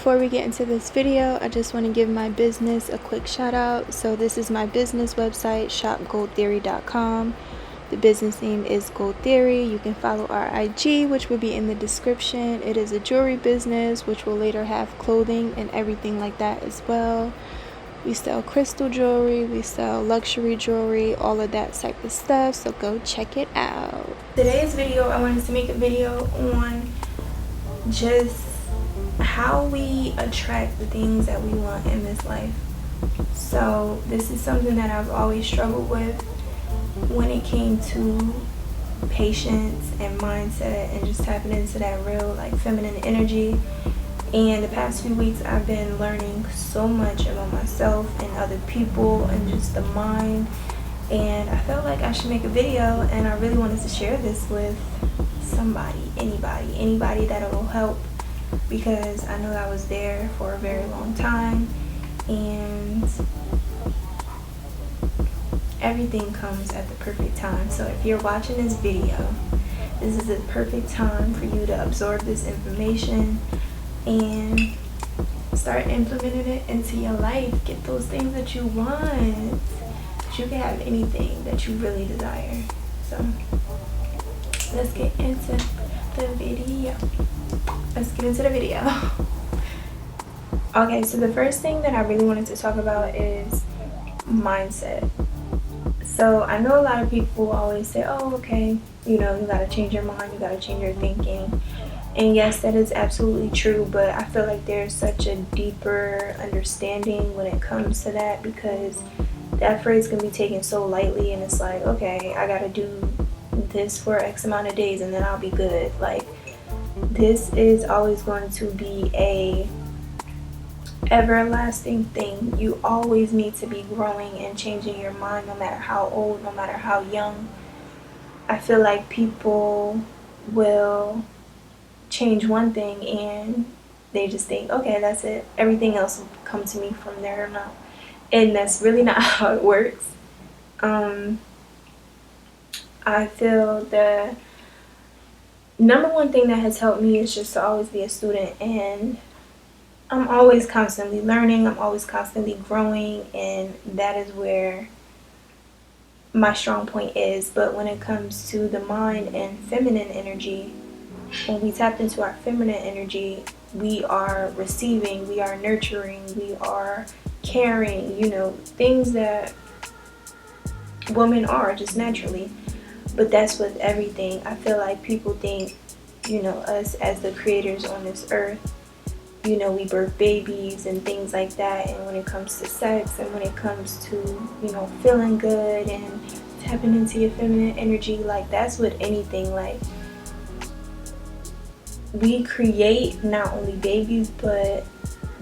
before we get into this video, I just want to give my business a quick shout out. So this is my business website, shopgoldtheory.com. The business name is Gold Theory. You can follow our IG, which will be in the description. It is a jewelry business, which will later have clothing and everything like that as well. We sell crystal jewelry, we sell luxury jewelry, all of that type of stuff, so go check it out. Today's video, I wanted to make a video on just how we attract the things that we want in this life. So this is something that I've always struggled with when it came to patience and mindset and just tapping into that real feminine energy. And the past few weeks I've been learning so much about myself and other people and just the mind, and I felt like I should make a video, and I really wanted to share this with somebody, anybody that will help, because I know I was there for a very long time, and everything comes at the perfect time. So if you're watching this video, this is the perfect time for you to absorb this information and start implementing it into your life. Get those things that you want. You can have anything that you really desire. So let's get into the video. Okay, so the first thing that I really wanted to talk about is mindset. So I know a lot of people always say, oh, okay, you gotta change your mind, you gotta change your thinking. And yes, that is absolutely true, but I feel like there's such a deeper understanding when it comes to that, because that phrase can be taken so lightly, and it's like, okay, I gotta do this for X amount of days and then I'll be good. Like, this is always going to be a everlasting thing. You always need to be growing and changing your mind, no matter how old, no matter how young. I feel like people will change one thing and they just think, okay, that's it, everything else will come to me from there on out, and that's really not how it works. I feel the number one thing that has helped me is just to always be a student, and I'm always constantly learning, I'm always constantly growing, and that is where my strong point is. But when it comes to the mind and feminine energy, when we tap into our feminine energy, we are receiving, we are nurturing, we are caring, things that women are just naturally. But that's with everything. I feel like people think, us as the creators on this earth, we birth babies and things like that. And when it comes to sex and when it comes to, feeling good and tapping into your feminine energy, that's with anything. We create not only babies, but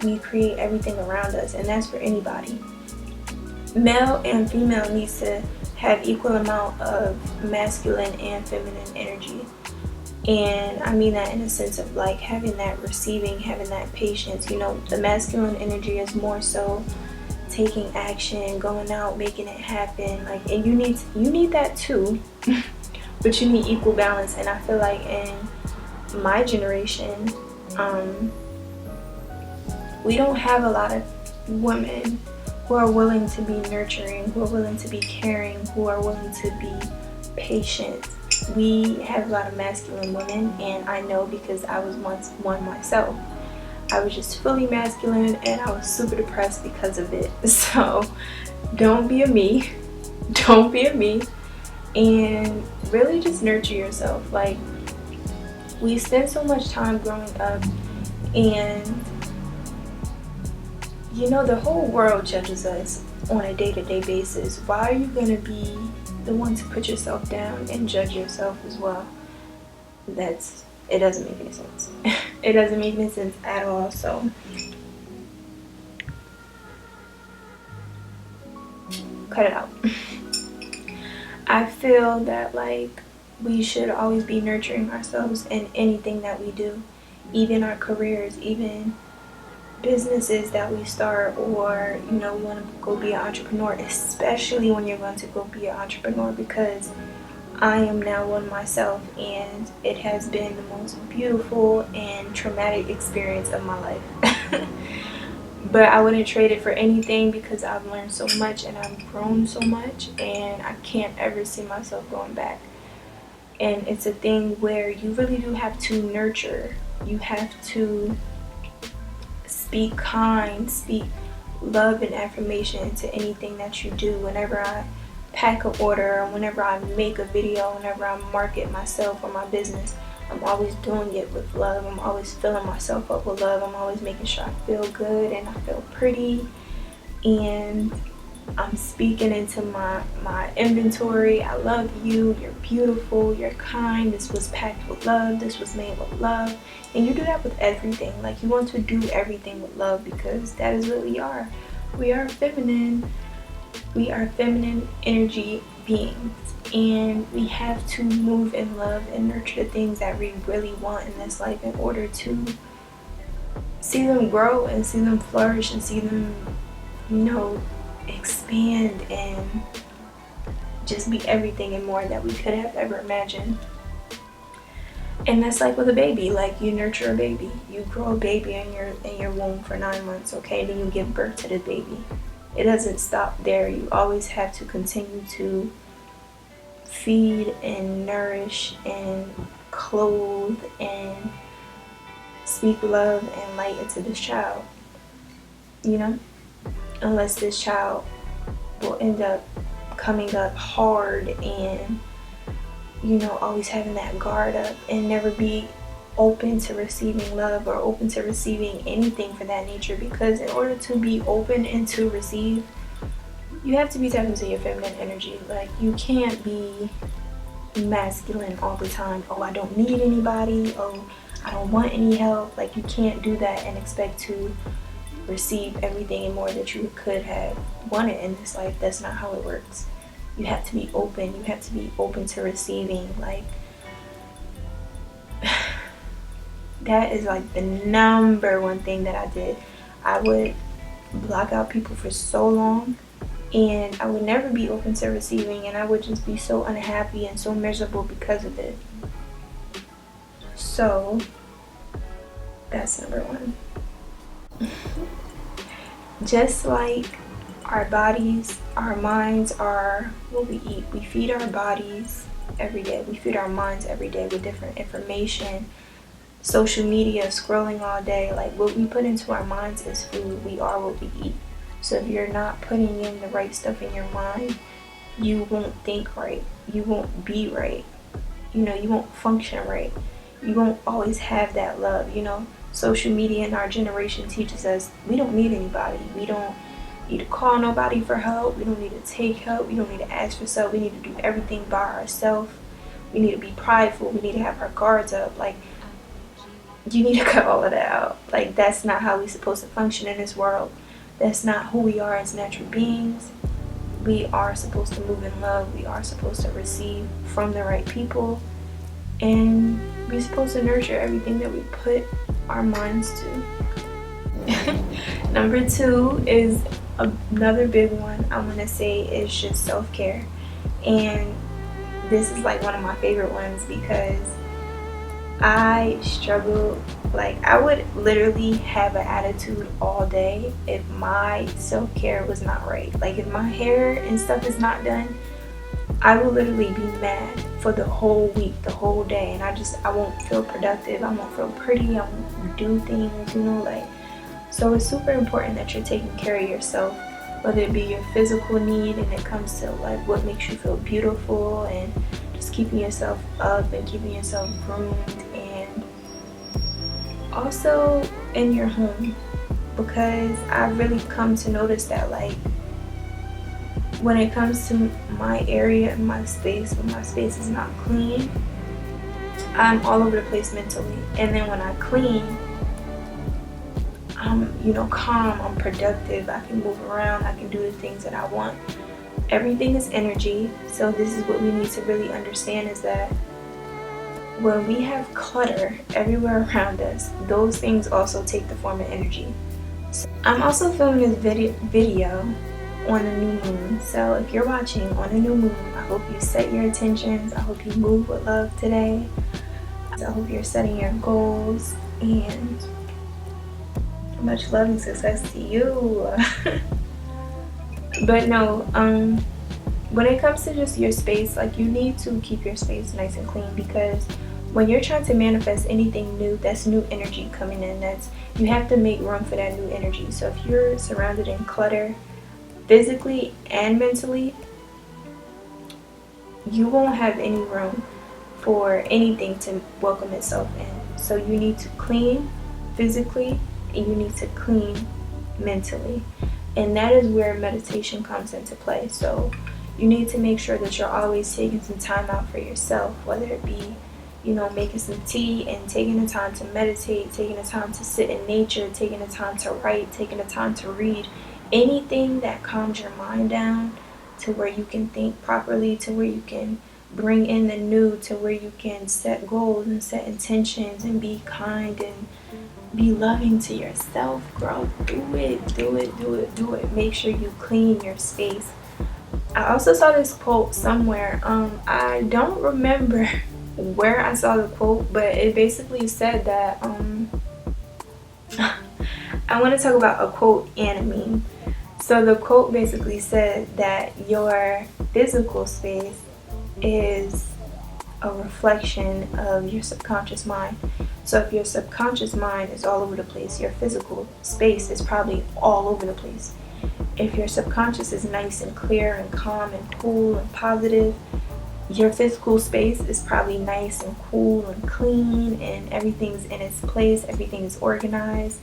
we create everything around us, and that's for anybody. Male and female needs to have equal amount of masculine and feminine energy. And I mean that in a sense of having that receiving, having that patience. The masculine energy is more so taking action, going out, making it happen. And you need that too, but you need equal balance. And I feel like in my generation, we don't have a lot of women who are willing to be nurturing, who are willing to be caring, who are willing to be patient. We have a lot of masculine women, and I know because I was once one myself. I was just fully masculine, and I was super depressed because of it. So don't be a me, and really just nurture yourself. We spend so much time growing up, and the whole world judges us on a day-to-day basis. Why are you going to be the one to put yourself down and judge yourself as well? It doesn't make any sense. It doesn't make any sense at all. So cut it out. I feel that we should always be nurturing ourselves in anything that we do, even our careers, even businesses that we start, or we want to go be an entrepreneur, especially when you're going to go be an entrepreneur, because I am now one myself, and it has been the most beautiful and traumatic experience of my life. But I wouldn't trade it for anything because I've learned so much and I've grown so much, and I can't ever see myself going back. And it's a thing where you really do have to nurture. You have to speak kind, speak love and affirmation into anything that you do. Whenever I pack an order, whenever I make a video, whenever I market myself or my business, I'm always doing it with love. I'm always filling myself up with love. I'm always making sure I feel good and I feel pretty, and I'm speaking into my inventory. I love you, you're beautiful, you're kind, this was packed with love, this was made with love. And you do that with everything. Like, you want to do everything with love because that is what we are. We are feminine. We are feminine energy beings, and we have to move in love and nurture the things that we really want in this life in order to see them grow and see them flourish and see them, you know, expand and just be everything and more that we could have ever imagined. And that's like with a baby. Like, you nurture a baby, you grow a baby in your womb for 9 months, okay, then you give birth to the baby. It doesn't stop there. You always have to continue to feed and nourish and clothe and speak love and light into this child, you know, unless this child will end up coming up hard and, you know, always having that guard up and never be open to receiving love or open to receiving anything for that nature. Because in order to be open and to receive, you have to be tapped into your feminine energy. Like, you can't be masculine all the time. Oh, I don't need anybody. Oh, I don't want any help. Like, you can't do that and expect to receive everything and more that you could have wanted in this life. That's not how it works. You have to be open. You have to be open to receiving. Like, that is like the number one thing that I did. I would block out people for so long, and I would never be open to receiving, and I would just be so unhappy and so miserable because of it. So that's number one. Just like our bodies, our minds are what we eat. We feed our bodies every day. We feed our minds every day with different information. Social media, scrolling all day. Like, what we put into our minds is food. We are what we eat. So if you're not putting in the right stuff in your mind, you won't think right. You won't be right. You know, you won't function right. You won't always have that love. You know, social media in our generation teaches us we don't need anybody. We don't need to call nobody for help. We don't need to take help. We don't need to ask for help. We need to do everything by ourselves. We need to be prideful. We need to have our guards up. Like, you need to cut all of that out. Like, that's not how we're supposed to function in this world. That's not who we are as natural beings. We are supposed to move in love. We are supposed to receive from the right people. And we're supposed to nurture everything that we put our minds to. Number two is another big one I want to say is just self-care. And this is like one of my favorite ones because I struggle. Like, I would literally have an attitude all day if my self-care was not right. Like, if my hair and stuff is not done, I will literally be mad for the whole week, the whole day, and I won't feel productive. I won't feel pretty. I won't do things, you know, like. So it's super important that you're taking care of yourself, whether it be your physical need and it comes to like what makes you feel beautiful, and just keeping yourself up and keeping yourself groomed, and also in your home, because I've really come to notice that, like, when it comes to my area and my space, when my space is not clean, I'm all over the place mentally. And then when I clean, I'm, you know, calm, I'm productive, I can move around, I can do the things that I want. Everything is energy. So this is what we need to really understand, is that when we have clutter everywhere around us, those things also take the form of energy. So I'm also filming this video on a new moon. So if you're watching on a new moon, I hope you set your intentions. I hope you move with love today. I hope you're setting your goals, and Much love and success to you. But no, when it comes to just your space, like, you need to keep your space nice and clean, because when you're trying to manifest anything new, that's new energy coming in. That's, you have to make room for that new energy. So if you're surrounded in clutter, physically and mentally, you won't have any room for anything to welcome itself in. So you need to clean physically, and you need to clean mentally. And that is where meditation comes into play. So you need to make sure that you're always taking some time out for yourself, whether it be, you know, making some tea and taking the time to meditate, taking the time to sit in nature, taking the time to write, taking the time to read. Anything that calms your mind down to where you can think properly, to where you can bring in the new, to where you can set goals and set intentions and be kind and be loving to yourself, girl. Do it, do it, do it, do it. Make sure you clean your space. I also saw this quote somewhere. I don't remember where I saw the quote, but it basically said that I want to talk about a quote and a meme. So the quote basically said that your physical space is a reflection of your subconscious mind. So if your subconscious mind is all over the place, your physical space is probably all over the place. If your subconscious is nice and clear and calm and cool and positive, your physical space is probably nice and cool and clean, and everything's in its place, everything is organized.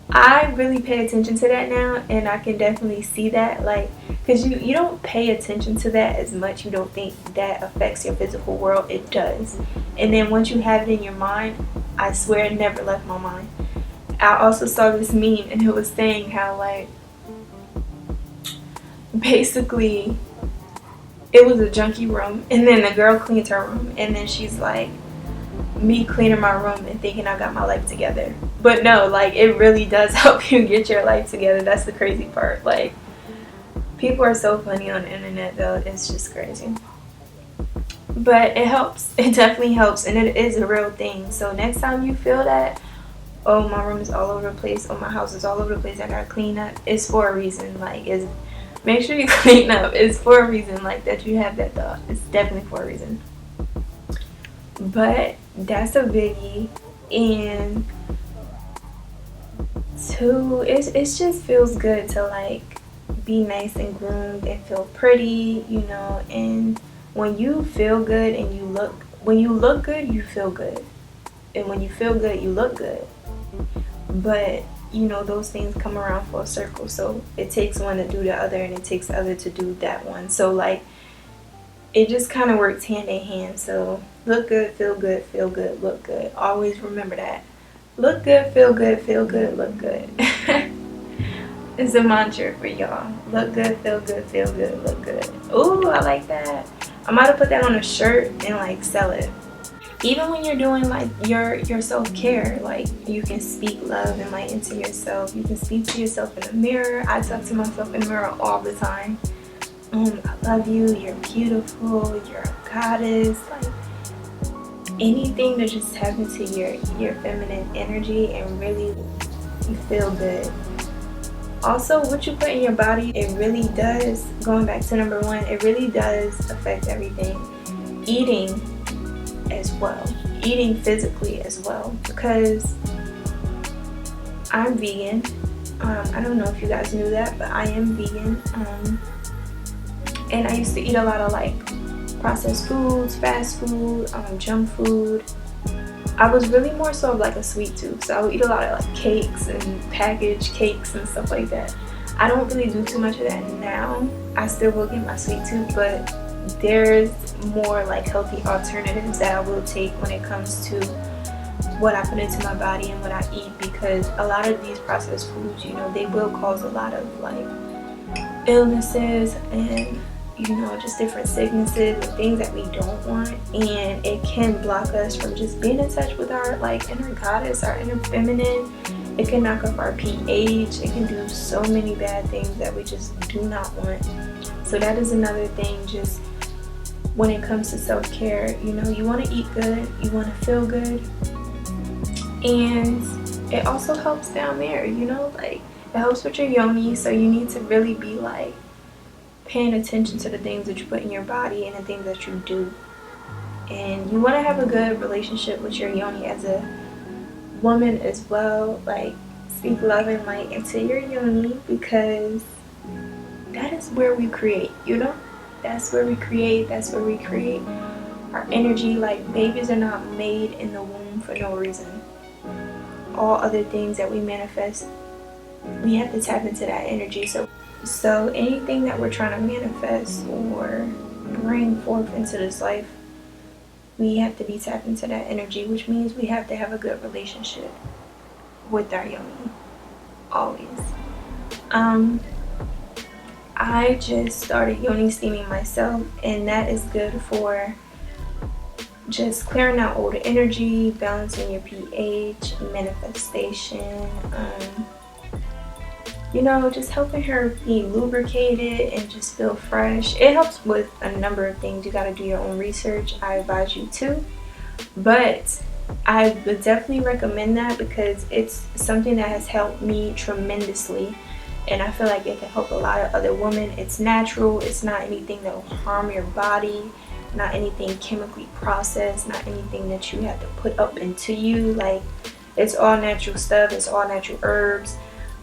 I really pay attention to that now, and I can definitely see that, like, because you don't pay attention to that as much. You don't think that affects your physical world. It does. And then once you have it in your mind, I swear it never left my mind. I also saw this meme, and it was saying how, like, basically it was a junky room, and then the girl cleaned her room, and then she's like, me cleaning my room and thinking I got my life together. But no, like, it really does help you get your life together. That's the crazy part. Like, people are so funny on the internet, though. It's just crazy. But it helps. It definitely helps, and it is a real thing. So next time you feel that, oh, my room is all over the place, oh, my house is all over the place, I gotta clean up, it's for a reason. Like, it's, make sure you clean up. It's for a reason, like, that you have that thought. It's definitely for a reason. But that's a biggie. And two, it just feels good to, like, be nice and groomed and feel pretty, you know. And when you feel good and when you look good, you feel good. And when you feel good, you look good. But, you know, those things come around full circle. So it takes one to do the other, and it takes the other to do that one. So, like, it just kind of works hand in hand. So look good, feel good, look good. Always remember that. Look good, feel good, look good. It's a mantra for y'all. Look good, feel good, look good. Ooh, I like that. I might have put that on a shirt and, like, sell it. Even when you're doing, like, your self-care, like, you can speak love and light into yourself. You can speak to yourself in the mirror. I talk to myself in the mirror all the time. I love you, you're beautiful, you're a goddess. Like, anything to just tap into your feminine energy and really you feel good. Also, what you put in your body, it really does, going back to number one, it really does affect everything. Eating as well. Eating physically as well. Because I'm vegan. I don't know if you guys knew that, but I am vegan. And I used to eat a lot of, like, processed foods, fast food, junk food. I was really more so of, like, a sweet tooth. So I would eat a lot of, like, cakes and packaged cakes and stuff like that. I don't really do too much of that now. I still will get my sweet tooth, but there's more, like, healthy alternatives that I will take when it comes to what I put into my body and what I eat, because a lot of these processed foods, you know, they will cause a lot of, like, illnesses and, you know, just different sicknesses and things that we don't want, and it can block us from just being in touch with our, like, inner goddess, our inner feminine. It can knock up our pH. It can do so many bad things that we just do not want. So that is another thing, just when it comes to self-care. You know, you want to eat good, you want to feel good, and it also helps down there, you know, like it helps with your yoni. So you need to really be like paying attention to the things that you put in your body and the things that you do. And you want to have a good relationship with your yoni as a woman as well. Like speak love and light into your yoni, because that is where we create, you know, that's where we create, that's where we create our energy. Like babies are not made in the womb for no reason. All other things that we manifest, we have to tap into that energy. So anything that we're trying to manifest or bring forth into this life, we have to be tapped into that energy, which means we have to have a good relationship with our yoni, always. I just started yoni steaming myself, and that is good for just clearing out old energy, balancing your pH, manifestation, you know, just helping her be lubricated and just feel fresh. It helps with a number of things. You got to do your own research. I advise you to, but I would definitely recommend that because it's something that has helped me tremendously, and I feel like it can help a lot of other women. It's natural. It's not anything that will harm your body, not anything chemically processed, not anything that you have to put up into you. Like, it's all natural stuff. It's all natural herbs,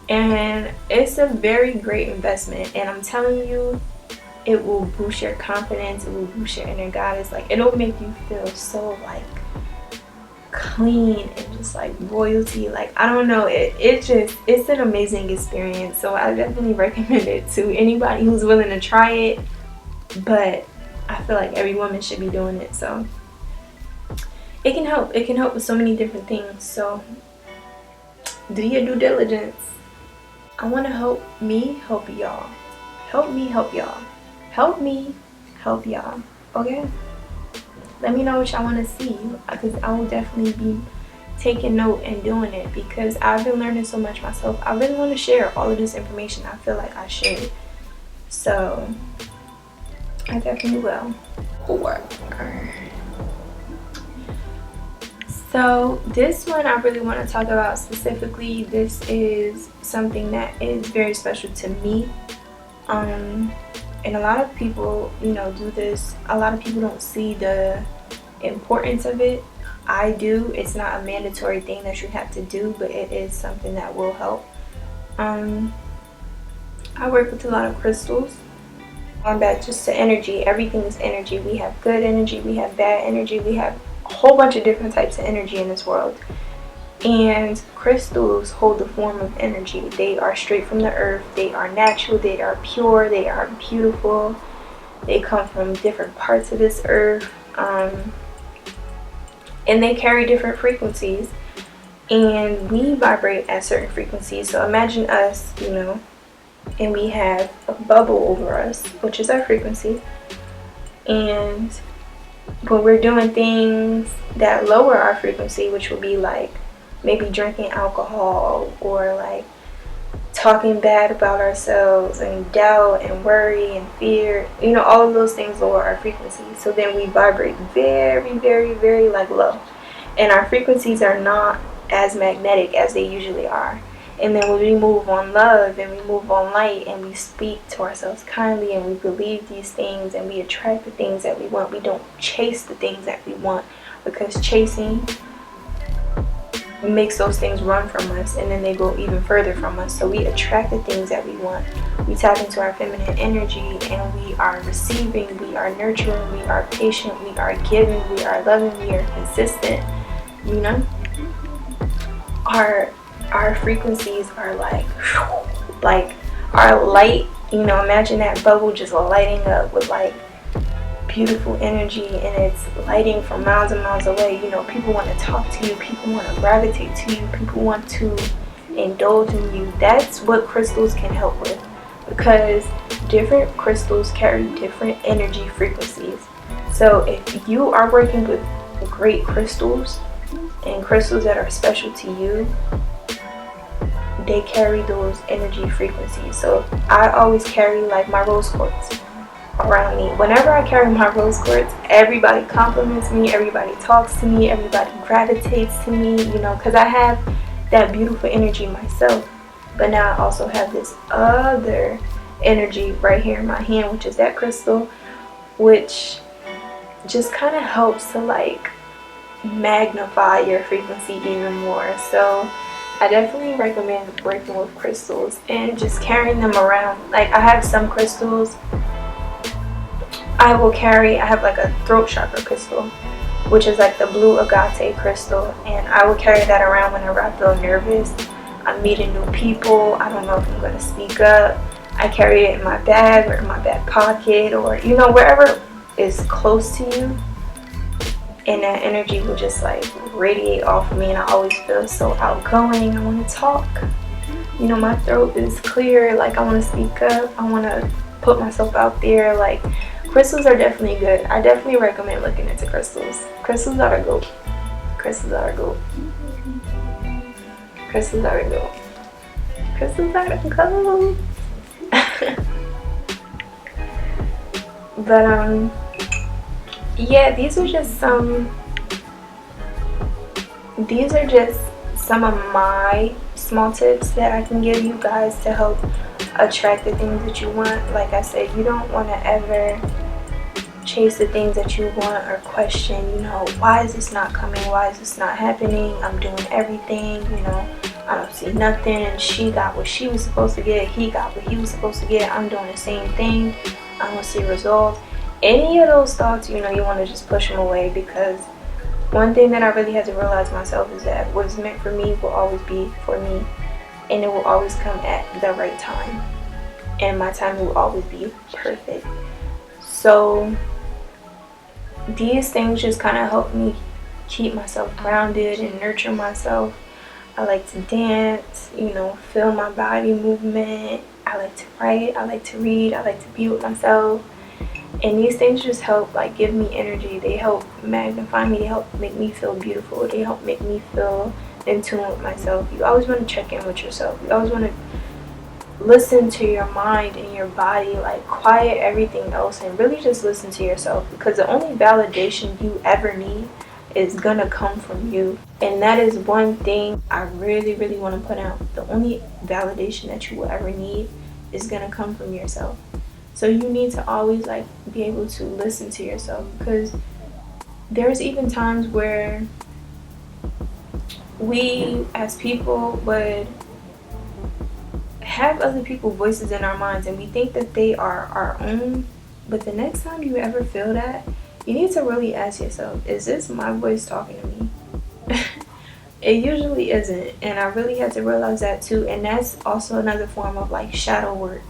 and it's a very great investment. And I'm telling you, it will boost your confidence. It will boost your inner goddess. Like, it'll make you feel so like clean and just like royalty. Like, I don't know, it's an amazing experience. So I definitely recommend it to anybody who's willing to try it, but I feel like every woman should be doing it. So it can help with so many different things. So do your due diligence. I want to help me help y'all. Help me help y'all. Help me help y'all. Okay, let me know what y'all want to see, because I will definitely be taking note and doing it, because I've been learning so much myself. I really want to share all of this information. I feel like I should, so I definitely will. So this one I really want to talk about specifically. This is something that is very special to me, and a lot of people, you know, do this. A lot of people don't see the importance of it. I do. It's not a mandatory thing that you have to do, but it is something that will help. I work with a lot of crystals. Going back just to energy, everything is energy. We have good energy, we have bad energy, we have a whole bunch of different types of energy in this world. And crystals hold the form of energy. They are straight from the earth. They are natural. They are pure. They are beautiful. They come from different parts of this earth. And they carry different frequencies. And we vibrate at certain frequencies. So imagine us, you know, and we have a bubble over us, which is our frequency. And when we're doing things that lower our frequency, which would be like maybe drinking alcohol or like talking bad about ourselves and doubt and worry and fear, you know, all of those things lower our frequency. So then we vibrate very, very, very like low, and our frequencies are not as magnetic as they usually are. And then when we move on love and we move on light and we speak to ourselves kindly and we believe these things and we attract the things that we want, we don't chase the things that we want, because chasing makes those things run from us and then they go even further from us. So we attract the things that we want. We tap into our feminine energy and we are receiving, we are nurturing, we are patient, we are giving, we are loving, we are consistent, you know. Our frequencies are like our light, you know, imagine that bubble just lighting up with like beautiful energy, and it's lighting from miles and miles away. You know, people want to talk to you, people want to gravitate to you, people want to indulge in you. That's what crystals can help with, because different crystals carry different energy frequencies. So if you are working with great crystals and crystals that are special to you, they carry those energy frequencies. So I always carry like my rose quartz around me. Whenever I carry my rose quartz, everybody compliments me, everybody talks to me, everybody gravitates to me, you know, because I have that beautiful energy myself. But now I also have this other energy right here in my hand, which is that crystal, which just kind of helps to like magnify your frequency even more. So I definitely recommend working with crystals and just carrying them around. Like I have some crystals I will carry. I have like a throat chakra crystal, which is like the blue agate crystal, and I will carry that around whenever I feel nervous. I'm meeting new people, I don't know if I'm going to speak up. I carry it in my bag or in my back pocket, or you know, wherever is close to you, and that energy will just like radiate off of me, and I always feel so outgoing. I want to talk, you know, my throat is clear, like I want to speak up, I want to put myself out there. Like crystals are definitely good. I definitely recommend looking into crystals. Crystals are a goat. Crystals are a goat. Crystals are a goat. Crystals are a goat. But yeah, these are just some of my small tips that I can give you guys to help attract the things that you want. Like I said, you don't want to ever chase the things that you want or question, you know, why is this not coming? Why is this not happening? I'm doing everything, you know, I don't see nothing. She got what she was supposed to get. He got what he was supposed to get. I'm doing the same thing. I don't see results. Any of those thoughts, you know, you want to just push them away, because one thing that I really had to realize myself is that what's meant for me will always be for me, and it will always come at the right time, and my time will always be perfect. So these things just kind of help me keep myself grounded and nurture myself. I like to dance, you know, feel my body movement. I like to write, I like to read, I like to be with myself. And these things just help like give me energy. They help magnify me. They help make me feel beautiful. They help make me feel in tune with myself. You always want to check in with yourself. You always want to listen to your mind and your body, like quiet everything else and really just listen to yourself, because the only validation you ever need is gonna come from you. And that is one thing I really, really want to put out. The only validation that you will ever need is gonna come from yourself. So you need to always like be able to listen to yourself, because there's even times where we as people would have other people's voices in our minds and we think that they are our own. But the next time you ever feel that, you need to really ask yourself, is this my voice talking to me? It usually isn't. And I really had to realize that too. And that's also another form of like shadow work.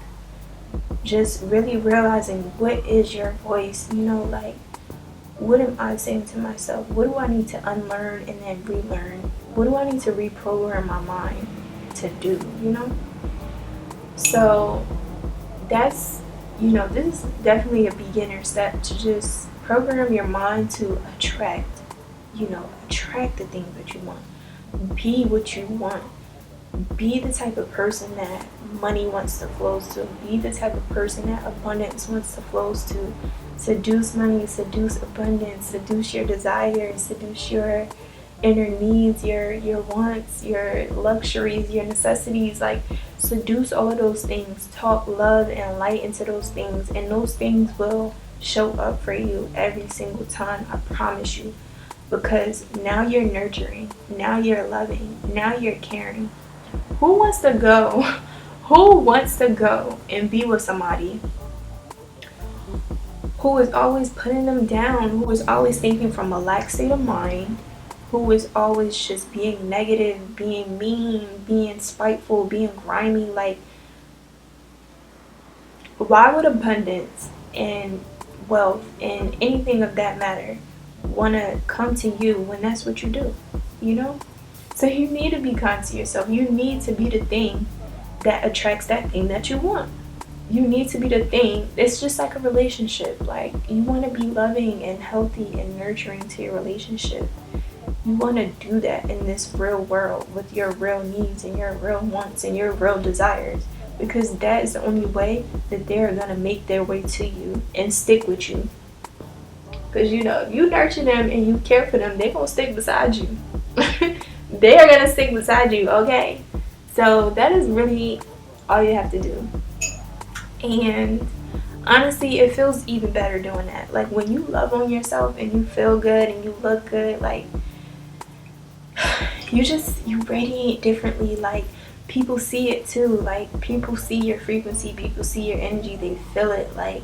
Just really realizing what is your voice, you know, like what am I saying to myself? What do I need to unlearn and then relearn? What do I need to reprogram my mind to do, you know? So that's, you know, this is definitely a beginner step to just program your mind to attract, you know, attract the things that you want. Be what you want. Be the type of person that money wants to flow to. Be the type of person that abundance wants to flow to. Seduce money, seduce abundance, seduce your desires, seduce your inner needs, your wants, your luxuries, your necessities. Like seduce all of those things. Talk love and light into those things, and those things will show up for you every single time, I promise you. Because now you're nurturing, now you're loving, now you're caring. Who wants to go? Who wants to go and be with somebody who is always putting them down, who is always thinking from a lack state of mind, who is always just being negative, being mean, being spiteful, being grimy? Like, why would abundance and wealth and anything of that matter want to come to you when that's what you do, you know? So you need to be kind to yourself. You need to be the thing that attracts that thing that you want. You need to be the thing. It's just like a relationship. Like, you want to be loving and healthy and nurturing to your relationship. You want to do that in this real world with your real needs and your real wants and your real desires, because that is the only way that they're going to make their way to you and stick with you. Because, you know, if you nurture them and you care for them, they're going to stick beside you. they are gonna stick beside you, okay? So that is really all you have to do. And honestly, it feels even better doing that. Like when you love on yourself and you feel good and you look good, like you radiate differently. Like people see it too. Like people see your frequency, people see your energy, they feel it. Like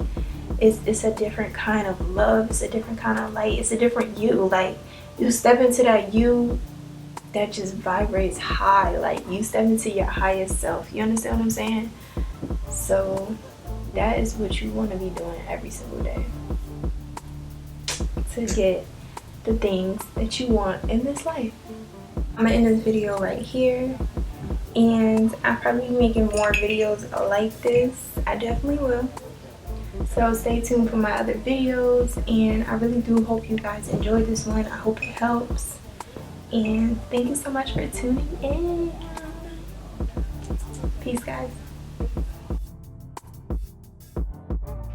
it's a different kind of love, it's a different kind of light, it's a different you. Like you step into that you that just vibrates high. Like you step into your highest self. You understand what I'm saying? So that is what you want to be doing every single day to get the things that you want in this life. I'm gonna end this video right here, and I'll probably be making more videos like this. I definitely will. So stay tuned for my other videos, and I really do hope you guys enjoyed this one. I hope it helps, and thank you so much for tuning in. Peace, guys.